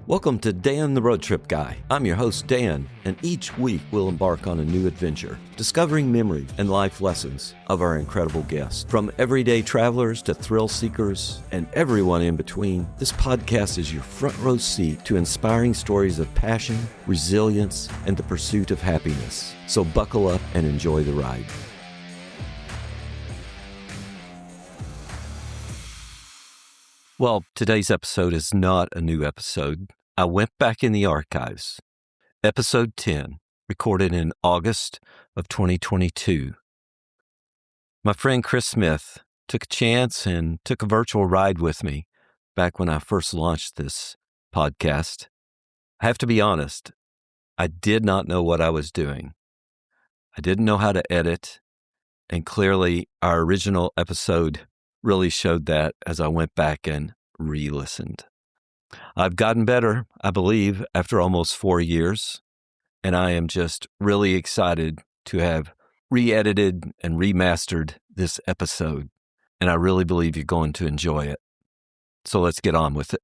Welcome to Dan the Road Trip Guy. I'm your host, Dan, and each week we'll embark on a new adventure, discovering memory and life lessons of our incredible guests. From everyday travelers to thrill seekers and everyone in between, this podcast is your front row seat to inspiring stories of passion, resilience, and the pursuit of happiness. So buckle up and enjoy the ride. Well, today's episode is not a new episode. I went back in the archives. Episode 10, recorded in August of 2022. My friend Chris Smith took a chance and took a virtual ride with me back when I first launched this podcast. I have to be honest, I did not know what I was doing. I didn't know how to edit, and clearly our original episode really showed that as I went back and re-listened. I've gotten better, I believe, after almost 4 years, and I am just really excited to have re-edited and remastered this episode, and I really believe you're going to enjoy it. So let's get on with it.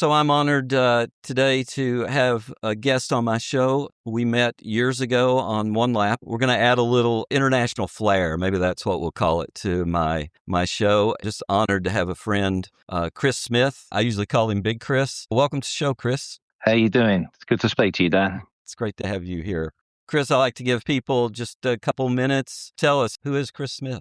So I'm honored today to have a guest on my show. We met years ago on One Lap. We're going to add a little international flair. Maybe that's what we'll call it to my show. Just honored to have a friend, Chris Smith. I usually call him Big Chris. Welcome to the show, Chris. How you doing? It's good to speak to you, Dan. It's great to have you here. Chris, I like to give people just a couple minutes. Tell us, who is Chris Smith?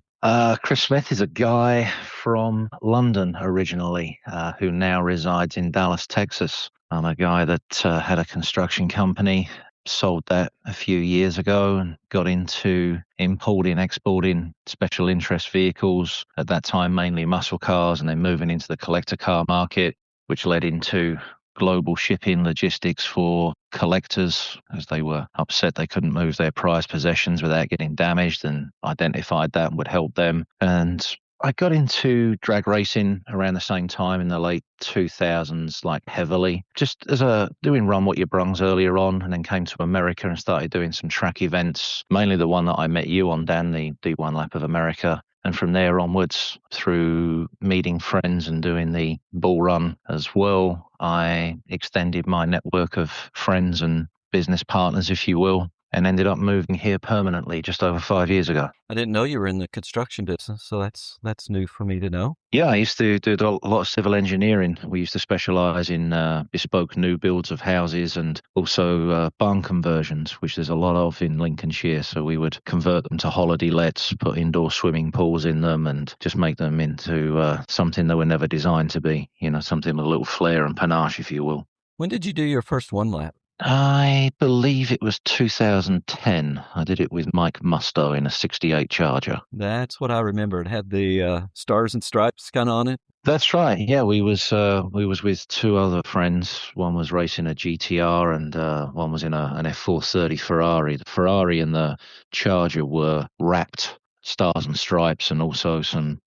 Chris Smith is a guy from London originally, who now resides in Dallas, Texas. I'm a guy that had a construction company, sold that a few years ago and got into importing, exporting special interest vehicles. At that time, mainly muscle cars, and then moving into the collector car market, which led into global shipping logistics for collectors, as they were upset they couldn't move their prized possessions without getting damaged, and identified that and would help them. And I got into drag racing around the same time in the late 2000s, like heavily, just as doing Run What You Brungs earlier on, and then came to America and started doing some track events, mainly the one that I met you on, Dan, the One Lap of America. And from there onwards, through meeting friends and doing the bull run as well, I extended my network of friends and business partners, if you will, and ended up moving here permanently just over 5 years ago. I didn't know you were in the construction business, so that's new for me to know. Yeah, I used to do a lot of civil engineering. We used to specialize in bespoke new builds of houses and also barn conversions, which there's a lot of in Lincolnshire. So we would convert them to holiday lets, put indoor swimming pools in them, and just make them into something they were never designed to be, something with a little flair and panache, if you will. When did you do your first One Lap? I believe it was 2010. I did it with Mike Musto in a 68 Charger. That's what I remember. It had the stars and stripes kind of on it. That's right. Yeah, we was with two other friends. One was racing a GTR, and one was in an F430 Ferrari. The Ferrari and the Charger were wrapped stars and stripes, and also some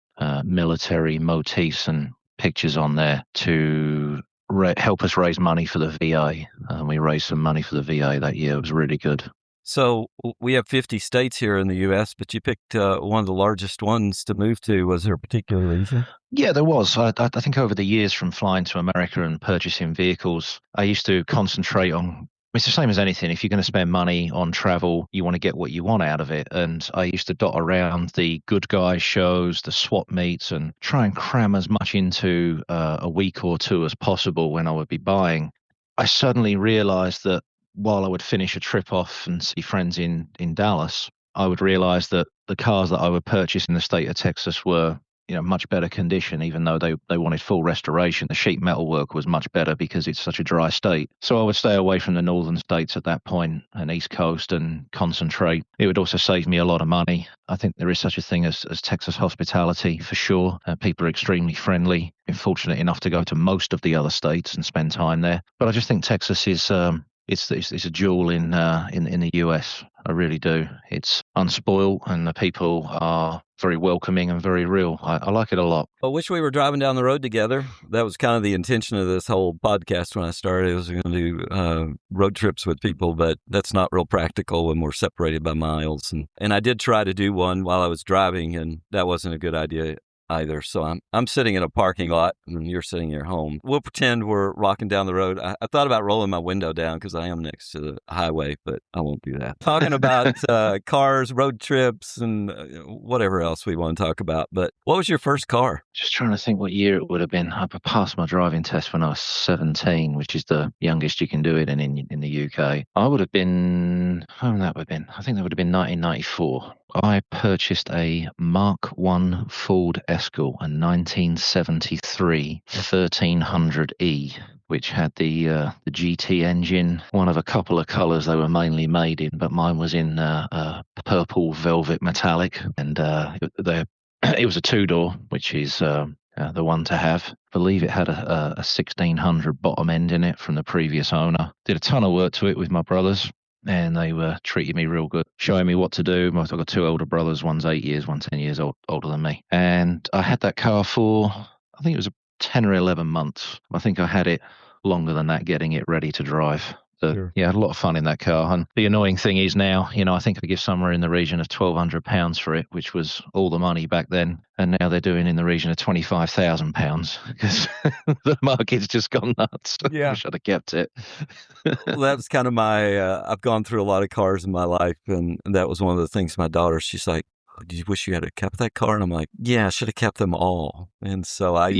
military motifs and pictures on there to help us raise money for the VA. We raised some money for the VA that year. It was really good. So we have 50 states here in the U.S., but you picked one of the largest ones to move to. Was there a particular reason? Yeah, there was. I think over the years from flying to America and purchasing vehicles, I used to concentrate on, it's the same as anything. If you're going to spend money on travel, you want to get what you want out of it. And I used to dot around the good guy shows, the swap meets, and try and cram as much into a week or two as possible when I would be buying. I suddenly realized that while I would finish a trip off and see friends in Dallas, I would realize that the cars that I would purchase in the state of Texas were much better condition, even though they wanted full restoration. The sheet metal work was much better because it's such a dry state. So I would stay away from the northern states at that point and East Coast and concentrate. It would also save me a lot of money. I think there is such a thing as Texas hospitality for sure. People are extremely friendly. Been fortunate enough to go to most of the other states and spend time there. But I just think Texas is it's a jewel in the US. I really do. It's unspoiled, and the people are very welcoming and very real. I like it a lot. I wish we were driving down the road together. That was kind of the intention of this whole podcast when I started. I was going to do road trips with people, but that's not real practical when we're separated by miles. And I did try to do one while I was driving, and that wasn't a good idea either. So I'm sitting in a parking lot and you're sitting in your home. We'll pretend we're rocking down the road. I thought about rolling my window down because I am next to the highway, but I won't do that. Talking about cars, road trips, and whatever else we want to talk about. But what was your first car? Just trying to think what year it would have been. I passed my driving test when I was 17, which is the youngest you can do it in the UK. I would have been, that would have been, I think that would have been 1994. I purchased a Mark I Ford Escort, a 1973 1300E, which had the GT engine, one of a couple of colours they were mainly made in, but mine was in purple velvet metallic, and it was a two-door, which is the one to have. I believe it had a 1600 bottom end in it from the previous owner. Did a ton of work to it with my brothers, and they were treating me real good, showing me what to do. I've got two older brothers, one's 8 years, one's 10 years older than me. And I had that car for, I think it was 10 or 11 months. I think I had it longer than that, getting it ready to drive. Sure. Yeah, I had a lot of fun in that car. And the annoying thing is now, I think I give somewhere in the region of £1,200 for it, which was all the money back then. And now they're doing in the region of £25,000 because the market's just gone nuts. Yeah. I should have kept it. Well, that was kind of I've gone through a lot of cars in my life. And that was one of the things my daughter, she's like, "Do you wish you had kept that car?" And I'm like, yeah, I should have kept them all. And so I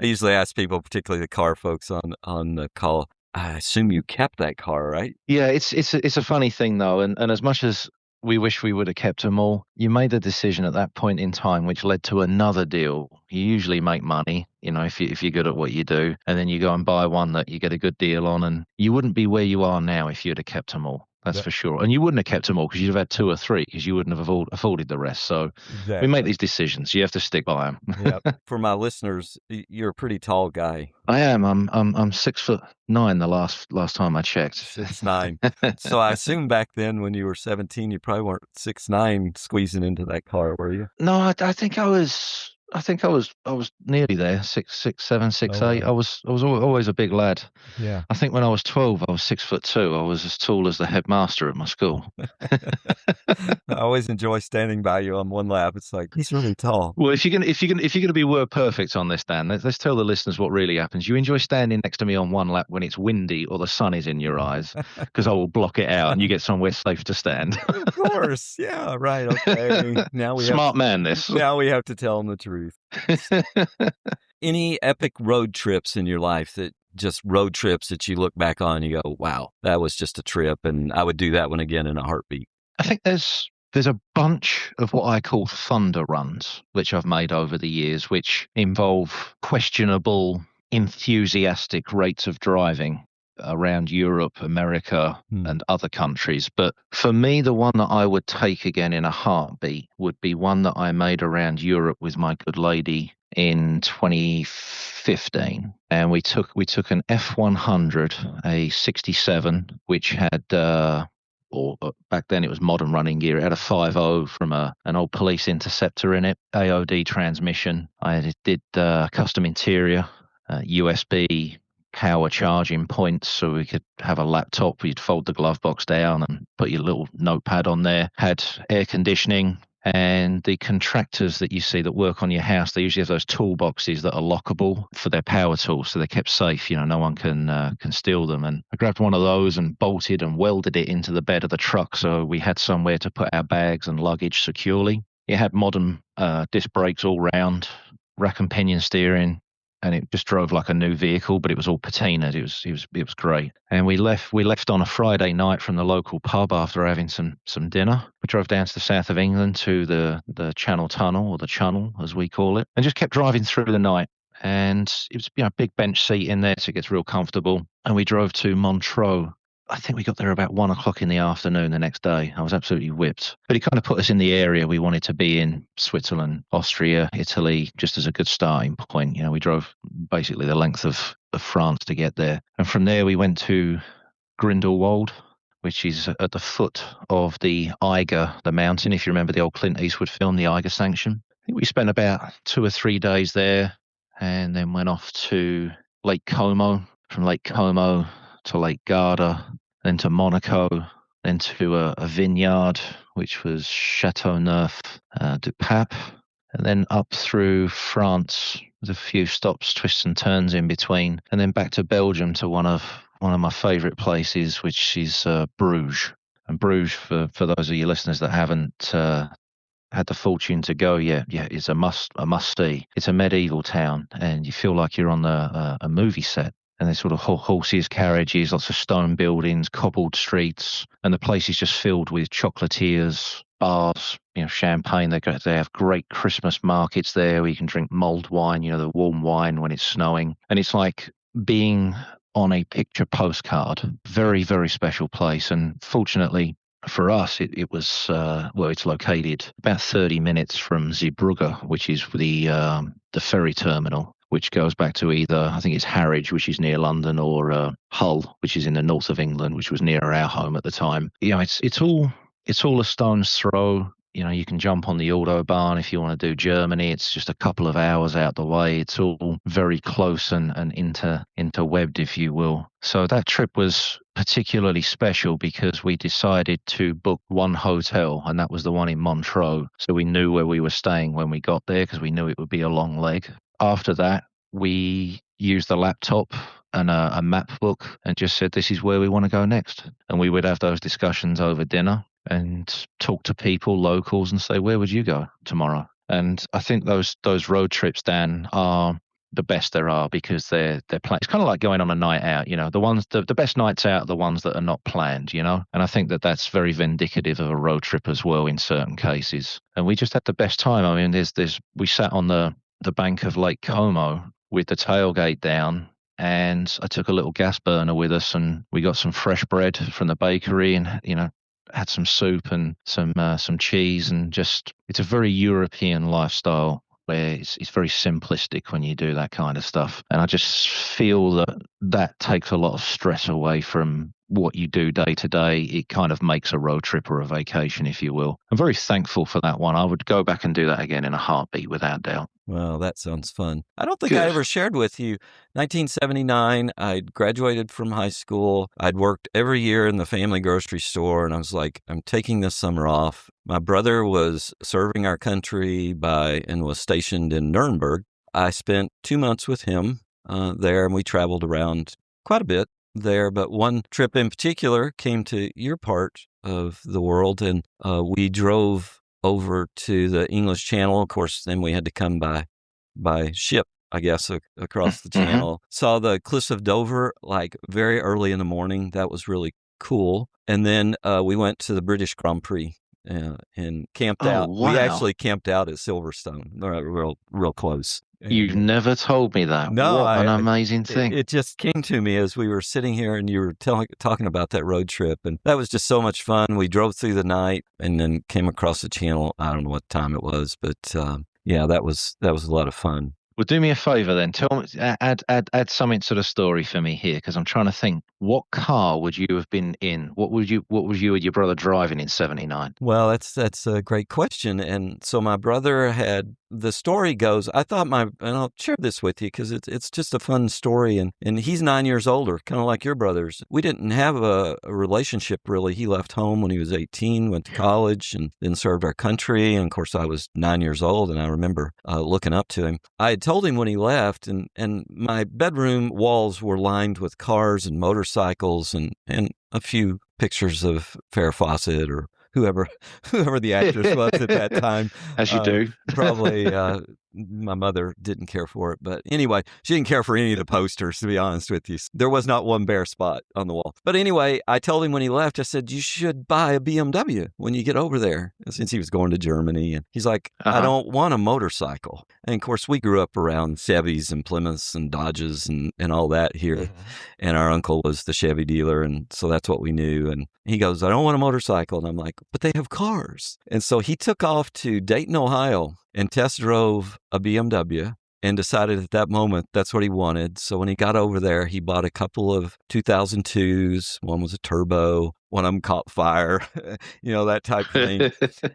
usually ask people, particularly the car folks on the call, I assume you kept that car, right? Yeah, it's a funny thing though, and as much as we wish we would have kept them all, you made a decision at that point in time which led to another deal. You usually make money, if you're good at what you do, and then you go and buy one that you get a good deal on, and you wouldn't be where you are now if you'd have kept them all. That's for sure. And you wouldn't have kept them all because you'd have had two or three because you wouldn't have afforded the rest. So we make these decisions. You have to stick by them. Yep. For my listeners, you're a pretty tall guy. I am. I'm 6'9" the last time I checked. 6'9". So I assume back then when you were 17, you probably weren't 6'9" squeezing into that car, were you? No, I think I was. I was nearly there, 6'7", 6'8". I was always a big lad. Yeah. I think when I was 12, I was 6'2". I was as tall as the headmaster at my school. I always enjoy standing by you on one lap. It's like, he's really tall. Well, if you're gonna be word perfect on this, Dan, let's tell the listeners what really happens. You enjoy standing next to me on one lap when it's windy or the sun is in your eyes, because I will block it out and you get somewhere safe to stand. Of course, yeah, right. Okay, now we smart man. This now we have to tell him the truth. Any epic road trips in your life that you look back on and you go, wow, that was just a trip, and I would do that one again in a heartbeat? I think there's a bunch of what I call thunder runs, which I've made over the years, which involve questionable, enthusiastic rates of driving around Europe, America, and other countries. But for me, the one that I would take again in a heartbeat would be one that I made around Europe with my good lady in 2015. And we took an F100, a 67, which had back then it was modern running gear. It had a 5.0 from an old police interceptor in it, AOD transmission. I did custom interior, USB power charging points, so we could have a laptop. You'd fold the glove box down and put your little notepad on there. Had air conditioning, and the contractors that you see that work on your house, they usually have those toolboxes that are lockable for their power tools, so they're kept safe. No one can steal them. And I grabbed one of those and bolted and welded it into the bed of the truck, so we had somewhere to put our bags and luggage securely. It had modern disc brakes all round, rack and pinion steering, and it just drove like a new vehicle, but it was all patina'd. It was great. And we left on a Friday night from the local pub after having some dinner. We drove down to the south of England to the Channel Tunnel, or the Channel as we call it, and just kept driving through the night. And it was a big bench seat in there, so it gets real comfortable. And we drove to Montreux. I think we got there about 1:00 in the afternoon the next day. I was absolutely whipped. But it kind of put us in the area we wanted to be in: Switzerland, Austria, Italy, just as a good starting point. We drove basically the length of France to get there. And from there we went to Grindelwald, which is at the foot of the Eiger, the mountain. If you remember the old Clint Eastwood film, The Eiger Sanction. I think we spent about 2 or 3 days there, and then went off to Lake Como. From Lake Como to Lake Garda, then to Monaco, then to a vineyard, which was Chateauneuf du Pape. and then up through France with a few stops, twists and turns in between, and then back to Belgium to one of my favourite places, which is Bruges. And Bruges, for those of you listeners that haven't had the fortune to go yet, it's a must see. It's a medieval town, and you feel like you're on a movie set. And there's sort of horses, carriages, lots of stone buildings, cobbled streets, and the place is just filled with chocolatiers, bars, champagne. They have great Christmas markets there where you can drink mulled wine, the warm wine when it's snowing, and it's like being on a picture postcard. Very, very special place, and fortunately for us, it was it's located about 30 minutes from Zeebrugge, which is the ferry terminal, which goes back to either, I think it's Harwich, which is near London, or Hull, which is in the north of England, which was near our home at the time. It's all a stone's throw. You can jump on the Autobahn if you want to do Germany. It's just a couple of hours out the way. It's all very close and interwebbed, if you will. So that trip was particularly special because we decided to book one hotel, and that was the one in Montreux. So we knew where we were staying when we got there because we knew it would be a long leg. After that, we used the laptop and a map book and just said, this is where we want to go next. And we would have those discussions over dinner and talk to people, locals, and say, where would you go tomorrow? And I think those road trips, Dan, are the best there are because they're planned. It's kind of like going on a night out, the best nights out are the ones that are not planned, And I think that's very vindicative of a road trip as well in certain cases. And we just had the best time. I mean, we sat on the bank of Lake Como with the tailgate down, and I took a little gas burner with us, and we got some fresh bread from the bakery, and had some soup and some cheese, and just it's a very European lifestyle where it's very simplistic when you do that kind of stuff. And I just feel that takes a lot of stress away from what you do day to day. It kind of makes a road trip or a vacation, if you will. I'm very thankful for that one. I would go back and do that again in a heartbeat, without doubt. Well, that sounds fun. I don't think I ever shared with you. 1979, I'd graduated from high school. I'd worked every year in the family grocery store, and I was like, I'm taking this summer off. My brother was serving our country and was stationed in Nuremberg. I spent 2 months with him there, and we traveled around quite a bit there. But one trip in particular came to your part of the world, and we drove over to the English Channel. Of course, then we had to come by ship, I guess, across the channel. Saw the Cliffs of Dover like very early in the morning. That was really cool. And then we went to the British Grand Prix and camped out. Wow. We actually camped out at Silverstone, real close. You've never told me that. No, what an amazing thing. It just came to me as we were sitting here and you were talking about that road trip. And that was just so much fun. We drove through the night and then came across the channel. I don't know what time it was, but that was a lot of fun. Well, do me a favor then. Tell me, add something to the story for me here, because I'm trying to think. What car would you have been in? What was you and your brother driving in '79? Well, that's a great question. And so my brother had. The story goes, and I'll share this with you because it's just a fun story. And he's 9 years older, kind of like your brothers. We didn't have a relationship really. He left home when he was 18, went to college, and then served our country. And of course, I was 9 years old, and I remember looking up to him. I had told him when he left, and my bedroom walls were lined with cars and motorcycles and a few pictures of Farrah Fawcett or whoever the actress was at that time. As you do. Probably my mother didn't care for it. But anyway, she didn't care for any of the posters, to be honest with you. There was not one bare spot on the wall. But anyway, I told him when he left, I said, you should buy a BMW when you get over there, since he was going to Germany. And he's like, I don't want a motorcycle. And of course, we grew up around Chevys and Plymouths and Dodges and all that here. Mm-hmm. And our uncle was the Chevy dealer. And so that's what we knew. And he goes, I don't want a motorcycle. And I'm like, but they have cars. And so he took off to Dayton, Ohio, and test drove a BMW and decided at that moment that's what he wanted. So when he got over there, he bought a couple of 2002s. One was a turbo. One of them caught fire, that type of thing.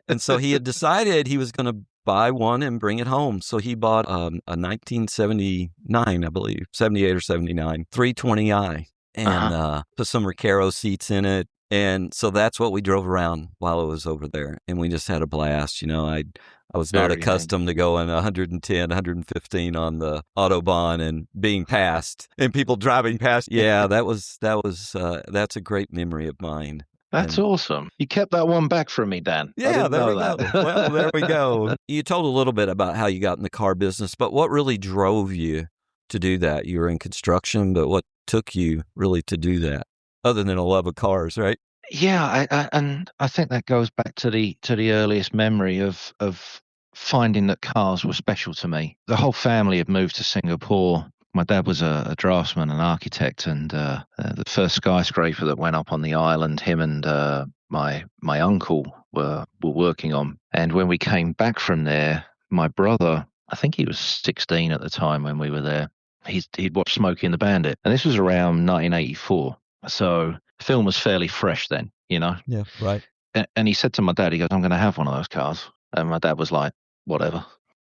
And so he had decided he was going to buy one and bring it home. So he bought a 1979, I believe, 78 or 79, 320i, and put some Recaro seats in it. And so that's what we drove around while I was over there. And we just had a blast. I was not Very accustomed to going 110, 115 on the Autobahn and being passed and people driving past. Yeah, that's a great memory of mine. That's And awesome. You kept that one back from me, Dan. I yeah, didn't there know we go. that. Well, there we go. You told a little bit about how you got in the car business, but what really drove you to do that? You were in construction, but what took you really to do that, other than a love of cars, right? Yeah, and I think that goes back to the earliest memory of finding that cars were special to me. The whole family had moved to Singapore. My dad was a draftsman, an architect, and the first skyscraper that went up on the island, him and my uncle were working on. And when we came back from there, my brother, I think he was 16 at the time when we were there. He'd watched Smokey and the Bandit, and this was around 1984. So the film was fairly fresh then, you know. Yeah, right. And he said to my dad, he goes, "I'm going to have one of those cars." And my dad was like, "Whatever.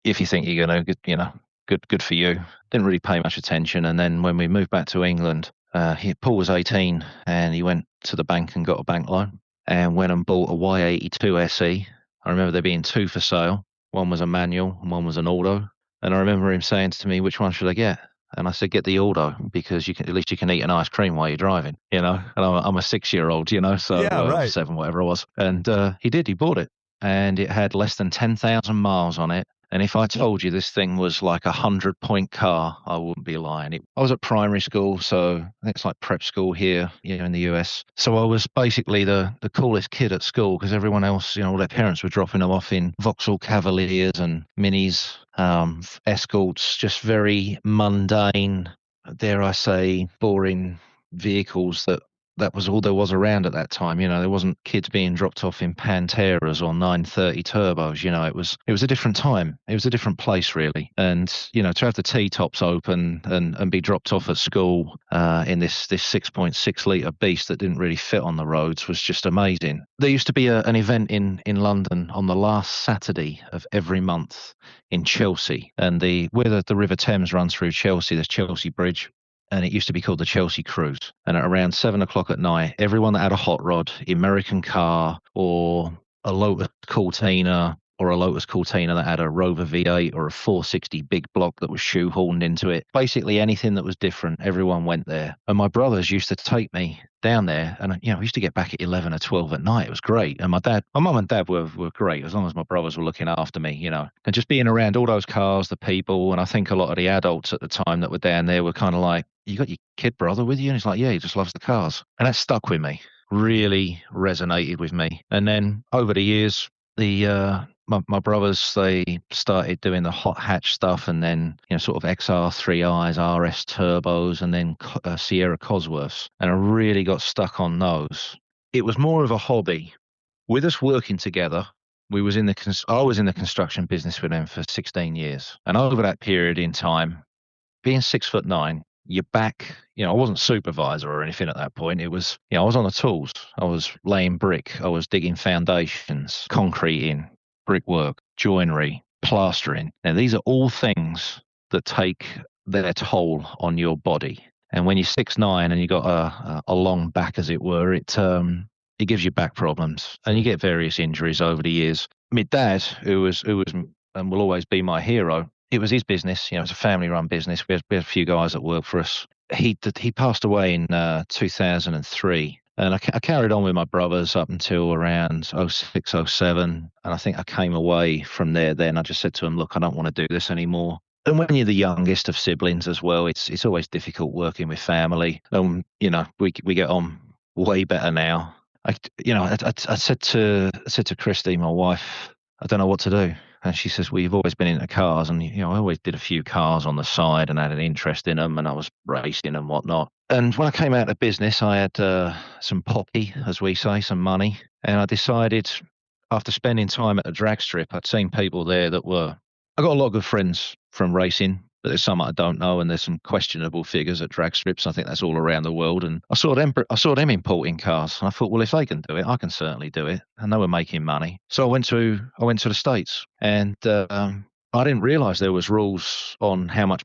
If you think you're going to, you know, good for you." Didn't really pay much attention. And then when we moved back to England, Paul was 18 and he went to the bank and got a bank loan and went and bought a Y82 SE. I remember there being two for sale. One was a manual and one was an auto. And I remember him saying to me, "Which one should I get?" And I said, "Get the auto because at least you can eat an ice cream while you're driving, you know." And I'm a 6-year-old, you know, so Yeah, right. 7, whatever I was. And he did. He bought it, and it had less than 10,000 miles on it. And if I told you this thing was like 100-point car, I wouldn't be lying. I was at primary school, so I think it's like prep school here, you know, in the US. So I was basically the coolest kid at school because everyone else, you know, all their parents were dropping them off in Vauxhall Cavaliers and Minis, Escorts, just very mundane, dare I say, boring vehicles that was all there was around at that time. You know, there wasn't kids being dropped off in Panteras or 930 turbos. You know, it was a different time. It was a different place, really. And you know, to have the T-tops open and be dropped off at school in this 6.6 litre beast that didn't really fit on the roads was just amazing. There used to be an event in London on the last Saturday of every month in Chelsea, and where the River Thames runs through Chelsea, there's Chelsea Bridge. And it used to be called the Chelsea Cruise. And at around 7 o'clock at night, everyone that had a hot rod, American car, or a Lotus Cortina, or a Lotus Cortina that had a Rover V8 or a 460 big block that was shoehorned into it, basically anything that was different, everyone went there. And my brothers used to take me down there, and you know, we used to get back at 11 or 12 at night. It was great. And my mum and dad were great as long as my brothers were looking after me, you know. And just being around all those cars, the people, and I think a lot of the adults at the time that were down there were kind of like, "You got your kid brother with you?" And he's like, "Yeah, he just loves the cars." And that stuck with me, really resonated with me. And then over the years, my brothers, they started doing the hot hatch stuff, and then, you know, sort of XR3Is, RS turbos, and then Sierra Cosworths. And I really got stuck on those. It was more of a hobby. With us working together, I was in the construction business with them for 16 years. And over that period in time, being 6'9", your back, you know, I wasn't supervisor or anything at that point. It was, you know, I was on the tools. I was laying brick. I was digging foundations, concreting, brickwork, joinery, plastering. Now, these are all things that take their toll on your body. And when you're 6'9" and you got a long back, as it were, it gives you back problems, and you get various injuries over the years. My dad, who was and will always be my hero, it was his business. You know, it's a family-run business. We had a few guys that worked for us. He passed away in 2003. And I carried on with my brothers up until around 06, 07. And I think I came away from there then. I just said to him, "Look, I don't want to do this anymore." And when you're the youngest of siblings as well, it's always difficult working with family. You know, we get on way better now. I said to Christy, my wife, "I don't know what to do." And she says, "Well, you've always been into cars." And, you know, I always did a few cars on the side and had an interest in them, and I was racing and whatnot. And when I came out of business, I had some poppy, as we say, some money. And I decided, after spending time at a drag strip, I'd seen people there I got a lot of good friends from racing, but there's some I don't know, and there's some questionable figures at drag strips. I think that's all around the world. And I saw them importing cars, and I thought, well, if they can do it, I can certainly do it. And they were making money. So I went to the States, and I didn't realize there was rules on how much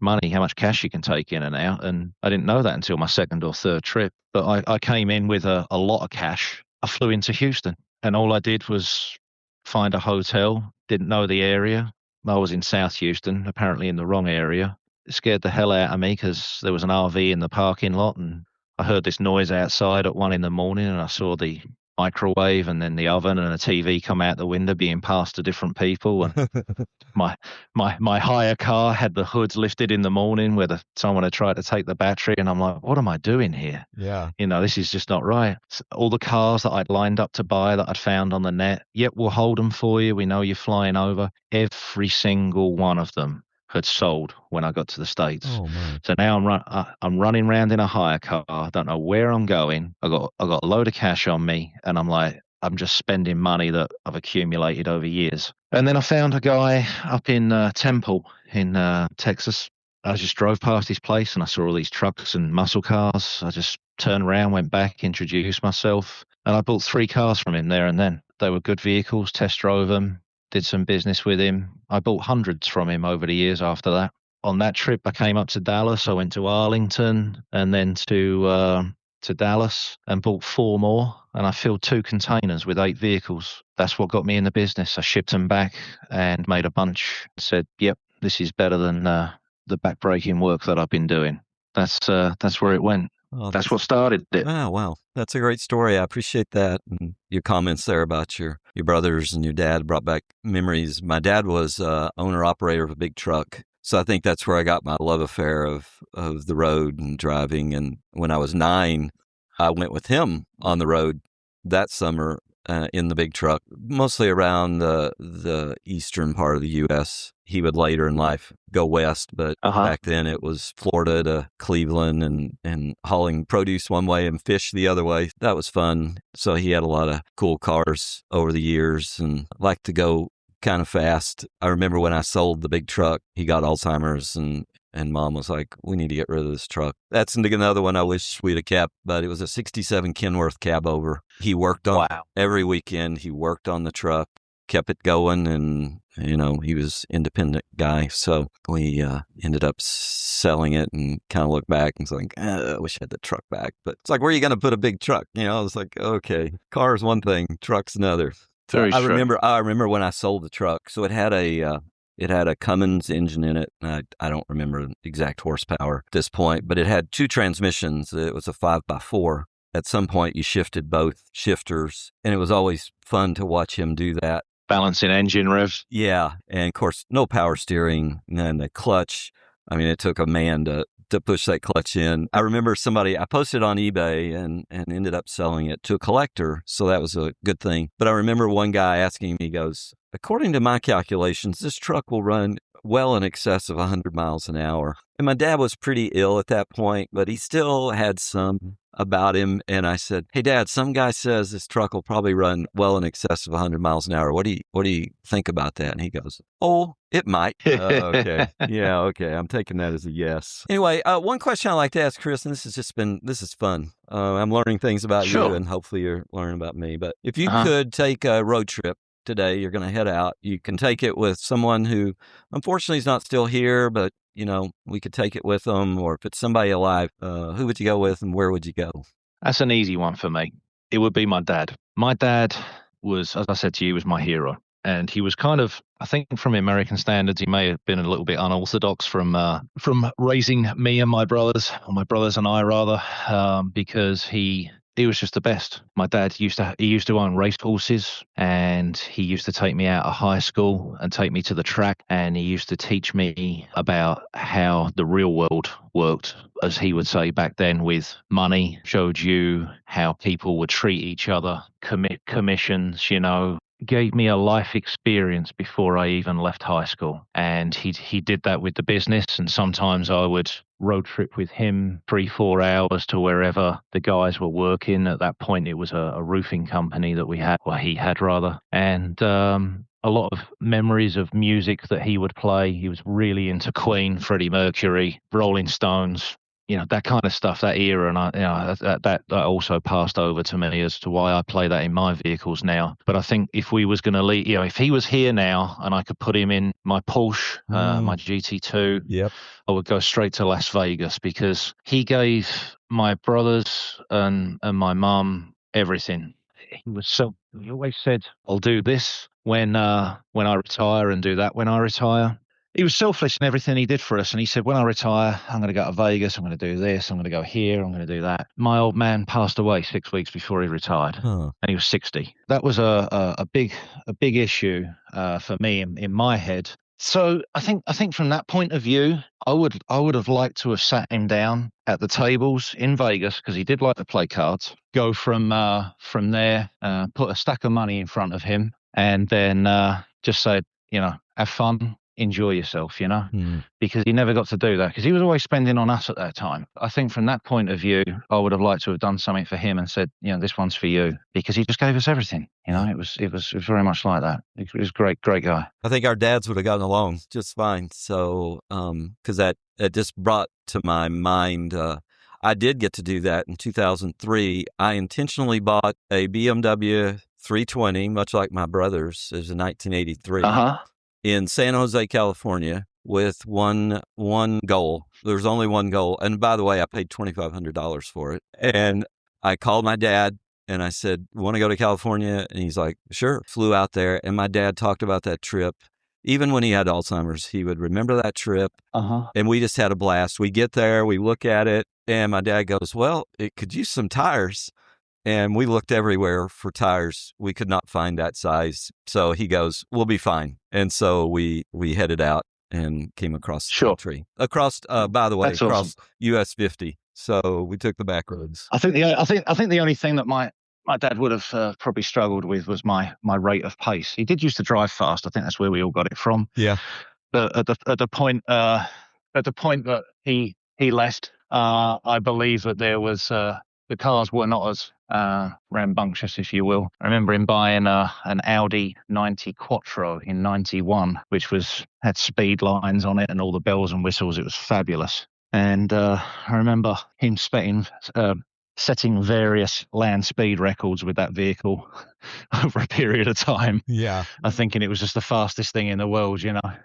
cash you can take in and out. And I didn't know that until my second or third trip. But I came in with a lot of cash. I flew into Houston, and all I did was find a hotel. Didn't know the area. I was in South Houston, apparently in the wrong area. It scared the hell out of me because there was an RV in the parking lot, and I heard this noise outside at 1 a.m, and I saw the microwave and then the oven and a TV come out the window being passed to different people. And my hire car had the hoods lifted in the morning where someone had tried to take the battery, and I'm like, what am I doing here? Yeah. This is just not right. All the cars that I'd lined up to buy that I'd found on the net, yep, we'll hold them for you. We know you're flying over. Every single one of them had sold when I got to the States. Oh man. So now I'm running around in a hire car. I don't know where I'm going. I got a load of cash on me, and I'm just spending money that I've accumulated over years. And then I found a guy up in Temple in Texas. I just drove past his place and I saw all these trucks and muscle cars. I just turned around, went back, introduced myself, and I bought 3 cars from him there and then. They were good vehicles, test drove them, did some business with him. I bought hundreds from him over the years after that. On that trip, I came up to Dallas. I went to Arlington and then to Dallas and bought 4 more. And I filled 2 containers with 8 vehicles. That's what got me in the business. I shipped them back and made a bunch. Said, yep, this is better than the backbreaking work that I've been doing. That's where it went. Oh, that's what started it. Oh, wow. That's a great story. I appreciate that. And your comments there about your brothers and your dad brought back memories. My dad was owner-operator of a big truck. So I think that's where I got my love affair of the road and driving. And when I was 9, I went with him on the road that summer in the big truck, mostly around the eastern part of the U.S. He would later in life go west, but back then it was Florida to Cleveland and hauling produce one way and fish the other way. That was fun. So he had a lot of cool cars over the years and liked to go kind of fast. I remember when I sold the big truck, he got Alzheimer's and Mom was like, we need to get rid of this truck. That's another one I wish we'd have kept, but it was a 67 Kenworth cab over. He worked on every weekend. He worked on the truck, kept it going, and, he was an independent guy. So we ended up selling it and kind of looked back and was like, I wish I had the truck back. But it's like, where are you going to put a big truck? I was like, okay, car is one thing, truck's another. So I remember when I sold the truck. So it had a Cummins engine in it. I don't remember the exact horsepower at this point, but it had 2 transmissions. It was a 5x4. At some point, you shifted both shifters, and it was always fun to watch him do that. Balancing engine revs. Yeah, and of course, no power steering, and the clutch. I mean, it took a man to push that clutch in. I remember I posted on eBay and ended up selling it to a collector, so that was a good thing. But I remember one guy asking me, he goes, according to my calculations, this truck will run well in excess of 100 miles an hour. And my dad was pretty ill at that point, but he still had some about him. And I said, hey, Dad, some guy says this truck will probably run well in excess of 100 miles an hour. What do you think about that? And he goes, oh, it might. Okay. Yeah, okay. I'm taking that as a yes. Anyway, one question I like to ask Chris, and this is fun. I'm learning things about you, and hopefully you're learning about me. But if you could take a road trip today, you're going to head out. You can take it with someone who unfortunately is not still here, but we could take it with them, or if it's somebody alive, who would you go with and where would you go? That's an easy one for me. It would be my dad. My dad was, as I said to you, was my hero. And he was kind of, I think from American standards, he may have been a little bit unorthodox from raising me and my brothers, or my brothers and I rather, because he was just the best. My dad used to own race horses, and he used to take me out of high school and take me to the track, and he used to teach me about how the real world worked, as he would say back then, with money. Showed you how people would treat each other, commissions, gave me a life experience before I even left high school. And he did that with the business, and sometimes I would road trip with him 3-4 hours to wherever the guys were working. At that point, it was a roofing company that he had rather. And a lot of memories of music that he would play. He was really into Queen, Freddie Mercury, Rolling Stones, that kind of stuff, that era. And that also passed over to me as to why I play that in my vehicles now. But I think if we was going to leave, if he was here now and I could put him in my Porsche, my GT2, yep, I would go straight to Las Vegas, because he gave my brothers and my mum everything. he always said, I'll do this when I retire and do that when I retire. He was selfless in everything he did for us. And he said, when I retire, I'm going to go to Vegas. I'm going to do this. I'm going to go here. I'm going to do that. My old man passed away 6 weeks before he retired, and he was 60. That was a big issue for me in my head. So I think from that point of view, I would have liked to have sat him down at the tables in Vegas, because he did like to play cards. Go from there, put a stack of money in front of him, and then just say, have fun, enjoy yourself, because he never got to do that, because he was always spending on us at that time. I think from that point of view, I would have liked to have done something for him and said, this one's for you, because he just gave us everything. It was very much like that. He was a great guy. I think our dads would have gotten along just fine. So, because that just brought to my mind, I did get to do that in 2003. I intentionally bought a BMW 320, much like my brother's. It was in 1983. In San Jose, California, with one goal. There's only one goal. And by the way, I paid $2,500 for it. And I called my dad and I said, want to go to California? And he's like, sure. Flew out there. And my dad talked about that trip. Even when he had Alzheimer's, he would remember that trip. And we just had a blast. We get there, we look at it, and my dad goes, well, it could use some tires. And we looked everywhere for tires. We could not find that size. So he goes, we'll be fine. And so we headed out and came across the country. Across, by the way, That's across awesome. US 50. So we took the back roads. I think the only thing that my dad would have probably struggled with was my rate of pace. He did used to drive fast. I think that's where we all got it from. Yeah. But at the point that he left, I believe that there was the cars were not as rambunctious, if you will. I remember him buying an Audi 90 Quattro in 91, which had speed lines on it and all the bells and whistles. It was fabulous. And I remember him setting various land speed records with that vehicle over a period of time. Yeah. I'm thinking it was just the fastest thing in the world,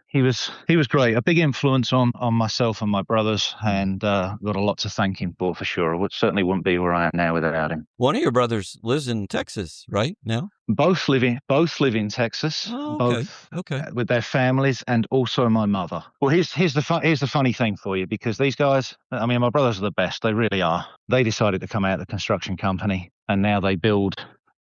He was great. A big influence on myself and my brothers, and got a lot to thank him for sure. I certainly wouldn't be where I am now without him. One of your brothers lives in Texas, right now? Both live in Texas. Oh, okay. Both with their families, and also my mother. Well, here's the funny thing for you, because these guys, my brothers are the best. They really are. They decided to come out of the construction company, and now they build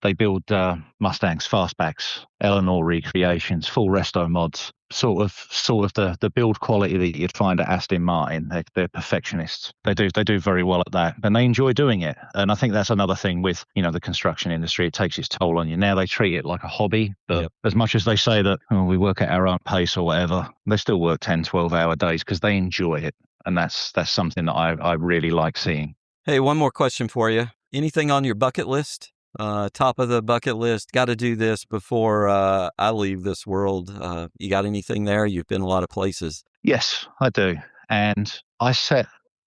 Mustangs, fastbacks, Eleanor recreations, full resto mods, sort of the build quality that you'd find at Aston Martin. They're perfectionists. They do very well at that, and they enjoy doing it. And I think that's another thing with the construction industry. It takes its toll on you. Now they treat it like a hobby, but as much as they say that we work at our own pace or whatever, they still work 10, 12-hour days because they enjoy it, and that's something that I really like seeing. Hey, one more question for you. Anything on your bucket list? Top of the bucket list, got to do this before I leave this world. You got anything there? You've been a lot of places. Yes, I do. And I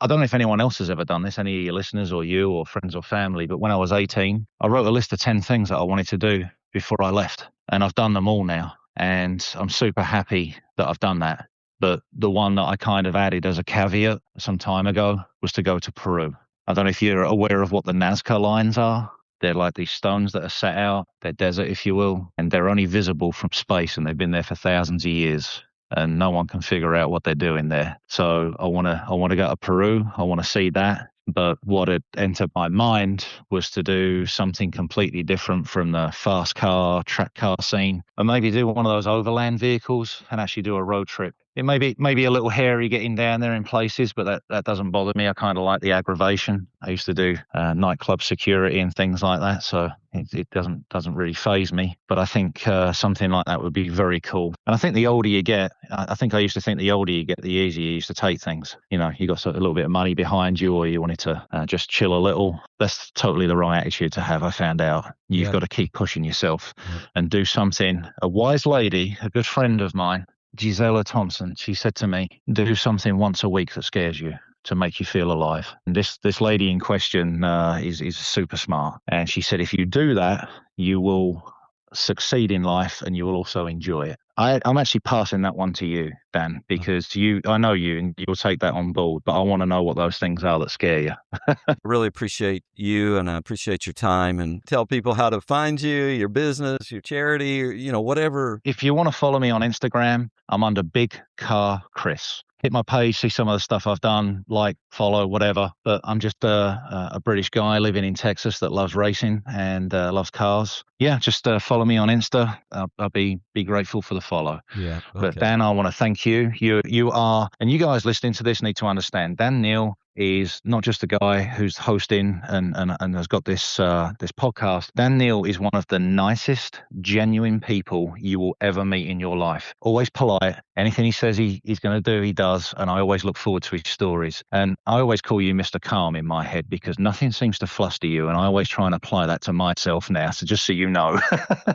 don't know if anyone else has ever done this, any of your listeners or you or friends or family, but when I was 18, I wrote a list of 10 things that I wanted to do before I left. And I've done them all now. And I'm super happy that I've done that. But the one that I kind of added as a caveat some time ago was to go to Peru. I don't know if you're aware of what the Nazca lines are. They're like these stones that are set out. They're desert, if you will, and they're only visible from space, and they've been there for thousands of years, and no one can figure out what they're doing there. So I want to go to Peru. I want to see that. But what had entered my mind was to do something completely different from the fast car, track car scene, and maybe do one of those overland vehicles and actually do a road trip. It may be a little hairy getting down there in places, but that doesn't bother me. I kind of like the aggravation. I used to do nightclub security and things like that, so it doesn't really faze me. But I think something like that would be very cool. And I think the older you get, I think I used to think the older you get, the easier you used to take things. You got a little bit of money behind you, or you wanted to just chill a little. That's totally the wrong attitude to have, I found out. You've got to keep pushing yourself and do something. A wise lady, a good friend of mine, Gisela Thompson, she said to me, do something once a week that scares you to make you feel alive. And this lady in question is super smart. And she said, if you do that, you will succeed in life and you will also enjoy it. I'm actually passing that one to you, Dan, because I know you and you'll take that on board, but I want to know what those things are that scare you. I really appreciate you, and I appreciate your time, and tell people how to find you, your business, your charity, or, whatever. If you want to follow me on Instagram, I'm under Big Car Chris. Hit my page, see some of the stuff I've done, like, follow, whatever. But I'm just a British guy living in Texas that loves racing and loves cars. Yeah, just follow me on Insta. I'll be grateful for the follow. Yeah. Okay. But Dan, I want to thank you. You are, and you guys listening to this need to understand, Dan Neal is not just a guy who's hosting and has got this podcast. Dan Neal is one of the nicest, genuine people you will ever meet in your life. Always polite. Anything he says he's going to do, he does. And I always look forward to his stories. And I always call you Mr. Calm in my head because nothing seems to fluster you. And I always try and apply that to myself now. So just so you know.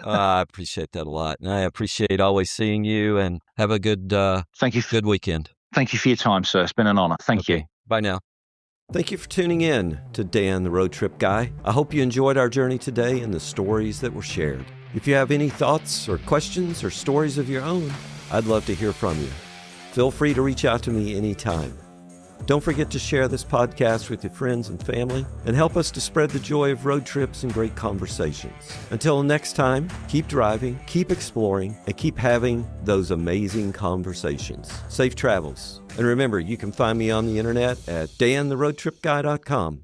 I appreciate that a lot. And I appreciate always seeing you, and have a good thank you. Good weekend. Thank you for your time, sir. It's been an honor. Thank you. Bye now. Thank you for tuning in to Dan, the Road Trip Guy. I hope you enjoyed our journey today and the stories that were shared. If you have any thoughts or questions or stories of your own, I'd love to hear from you. Feel free to reach out to me anytime. Don't forget to share this podcast with your friends and family and help us to spread the joy of road trips and great conversations. Until next time, keep driving, keep exploring, and keep having those amazing conversations. Safe travels. And remember, you can find me on the internet at dantheroadtripguy.com.